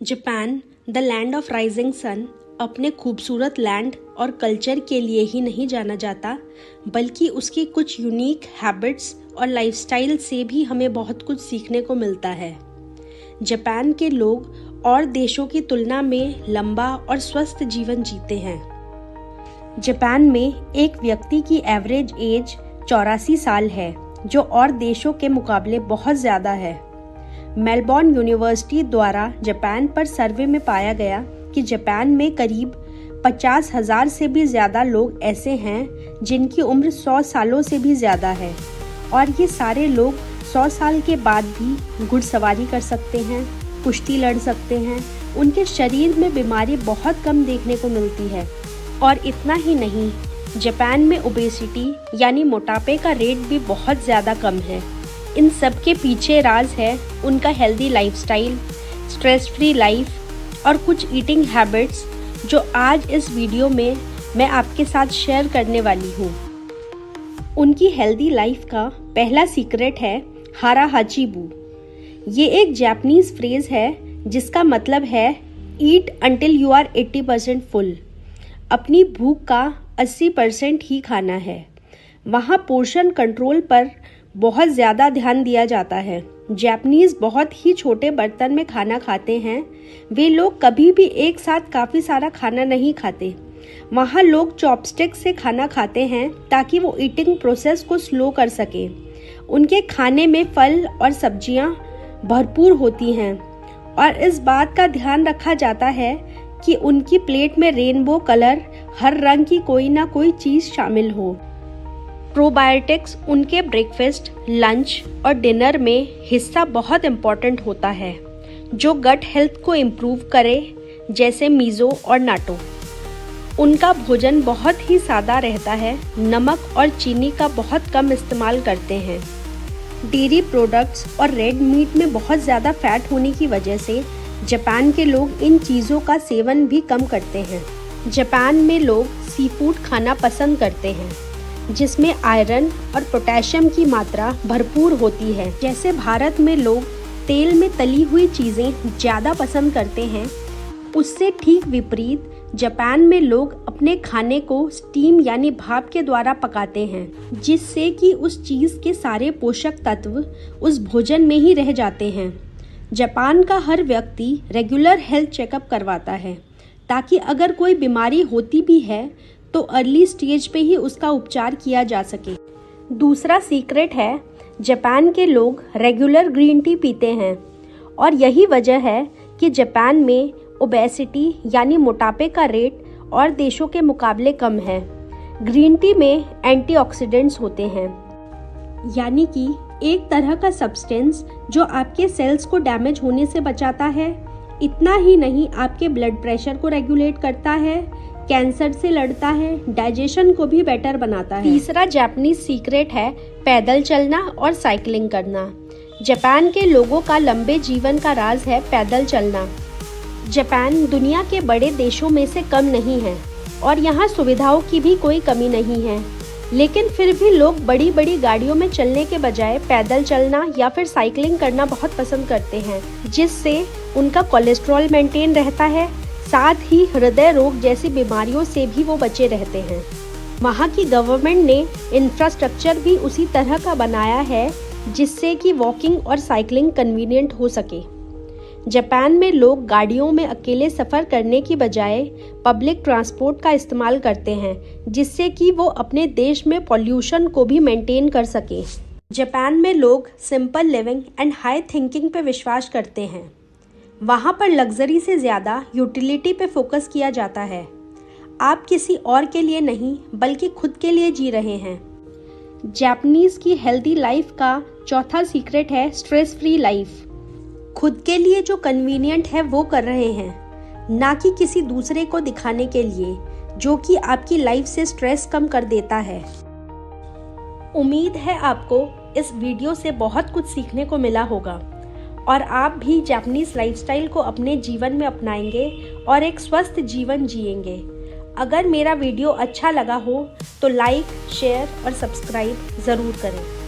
Japan, the land of rising sun, अपने खूबसूरत land और कल्चर के लिए ही नहीं जाना जाता, बल्कि उसकी कुछ यूनिक हैबिट्स और लाइफस्टाइल से भी हमें बहुत कुछ सीखने को मिलता है। जापान के लोग और देशों की तुलना में लंबा और स्वस्थ जीवन जीते हैं। जापान में एक व्यक्ति की एवरेज एज 84 साल है, जो और देशों के मुकाबले बहुत ज़्यादा है। मेलबॉर्न यूनिवर्सिटी द्वारा जापान पर सर्वे में पाया गया कि जापान में करीब 50,000 से भी ज़्यादा लोग ऐसे हैं जिनकी उम्र 100 सालों से भी ज़्यादा है, और ये सारे लोग 100 साल के बाद भी घुड़सवारी कर सकते हैं, कुश्ती लड़ सकते हैं। उनके शरीर में बीमारी बहुत कम देखने को मिलती है। और इतना ही नहीं, जापान में ओबेसिटी यानी मोटापे का रेट भी बहुत ज़्यादा कम है। इन सब के पीछे राज है उनका healthy lifestyle, stress free life और कुछ ईटिंग हैबिट्स, जो आज इस वीडियो में मैं आपके साथ शेयर करने वाली हूँ। उनकी हेल्दी लाइफ का पहला सीक्रेट है हारा हाचिबू। ये एक जापानीज फ्रेज है जिसका मतलब है ईट अंटिल यू आर 80% फुल। अपनी भूख का 80% ही खाना है। वहाँ पोर्शन कंट्रोल पर बहुत ज़्यादा ध्यान दिया जाता है। जापानीज बहुत ही छोटे बर्तन में खाना खाते हैं। वे लोग कभी भी एक साथ काफ़ी सारा खाना नहीं खाते। वहाँ लोग चॉपस्टिक से खाना खाते हैं ताकि वो ईटिंग प्रोसेस को स्लो कर सके। उनके खाने में फल और सब्जियाँ भरपूर होती हैं, और इस बात का ध्यान रखा जाता है कि उनकी प्लेट में रेनबो कलर, हर रंग की कोई ना कोई चीज़ शामिल हो। प्रोबायोटिक्स उनके ब्रेकफास्ट, लंच और डिनर में हिस्सा बहुत इम्पॉर्टेंट होता है, जो गट हेल्थ को इम्प्रूव करे, जैसे मीज़ो और नाटो। उनका भोजन बहुत ही सादा रहता है। नमक और चीनी का बहुत कम इस्तेमाल करते हैं। डेयरी प्रोडक्ट्स और रेड मीट में बहुत ज़्यादा फैट होने की वजह से जापान के लोग इन चीज़ों का सेवन भी कम करते हैं। जापान में लोग सी फूड खाना पसंद करते हैं, जिसमें आयरन और पोटेशियम की मात्रा भरपूर होती है। जैसे भारत में लोग तेल में तली हुई चीज़ें ज़्यादा पसंद करते हैं, उससे ठीक विपरीत जापान में लोग अपने खाने को स्टीम यानी भाप के द्वारा पकाते हैं, जिससे कि उस चीज़ के सारे पोषक तत्व उस भोजन में ही रह जाते हैं। जापान का हर व्यक्ति रेगुलर हेल्थ चेकअप करवाता है, ताकि अगर कोई बीमारी होती भी है तो अर्ली स्टेज पे ही उसका उपचार किया जा सके। दूसरा सीक्रेट है, जापान के लोग रेगुलर ग्रीन टी पीते हैं, और यही वजह है कि जापान में ओबेसिटी यानी मोटापे का रेट और देशों के मुकाबले कम है। ग्रीन टी में एंटीऑक्सीडेंट्स होते हैं, यानी कि एक तरह का सब्सटेंस जो आपके सेल्स को डैमेज होने से बचाता है। इतना ही नहीं, आपके ब्लड प्रेशर को रेगुलेट करता है, कैंसर से लड़ता है, डाइजेशन को भी बेटर बनाता है। तीसरा जापानीज सीक्रेट है पैदल चलना और साइकिलिंग करना। जापान के लोगों का लंबे जीवन का राज है पैदल चलना। जापान दुनिया के बड़े देशों में से कम नहीं है, और यहाँ सुविधाओं की भी कोई कमी नहीं है, लेकिन फिर भी लोग बड़ी बड़ी गाड़ियों में चलने के बजाय पैदल चलना या फिर साइकिलिंग करना बहुत पसंद करते हैं, जिससे उनका कोलेस्ट्रॉल मेंटेन रहता है। साथ ही हृदय रोग जैसी बीमारियों से भी वो बचे रहते हैं। वहाँ की गवर्नमेंट ने इंफ्रास्ट्रक्चर भी उसी तरह का बनाया है, जिससे कि वॉकिंग और साइकिलिंग कन्वीनियंट हो सके। जापान में लोग गाड़ियों में अकेले सफ़र करने की बजाय पब्लिक ट्रांसपोर्ट का इस्तेमाल करते हैं, जिससे कि वो अपने देश में पॉल्यूशन को भी मेंटेन कर सके। जापान में लोग simple living and high thinking पे विश्वास करते हैं। वहाँ पर लग्जरी से ज़्यादा यूटिलिटी पे फोकस किया जाता है। आप किसी और के लिए नहीं, बल्कि खुद के लिए जी रहे हैं। जापानीज़ की हेल्दी लाइफ का चौथा सीक्रेट है स्ट्रेस फ्री लाइफ। खुद के लिए जो कन्वीनियंट है वो कर रहे हैं, ना कि किसी दूसरे को दिखाने के लिए, जो कि आपकी लाइफ से स्ट्रेस कम कर देता है। उम्मीद है आपको इस वीडियो से बहुत कुछ सीखने को मिला होगा, और आप भी जापानीज लाइफस्टाइल को अपने जीवन में अपनाएंगे और एक स्वस्थ जीवन जिएंगे। अगर मेरा वीडियो अच्छा लगा हो तो लाइक, शेयर और सब्सक्राइब ज़रूर करें।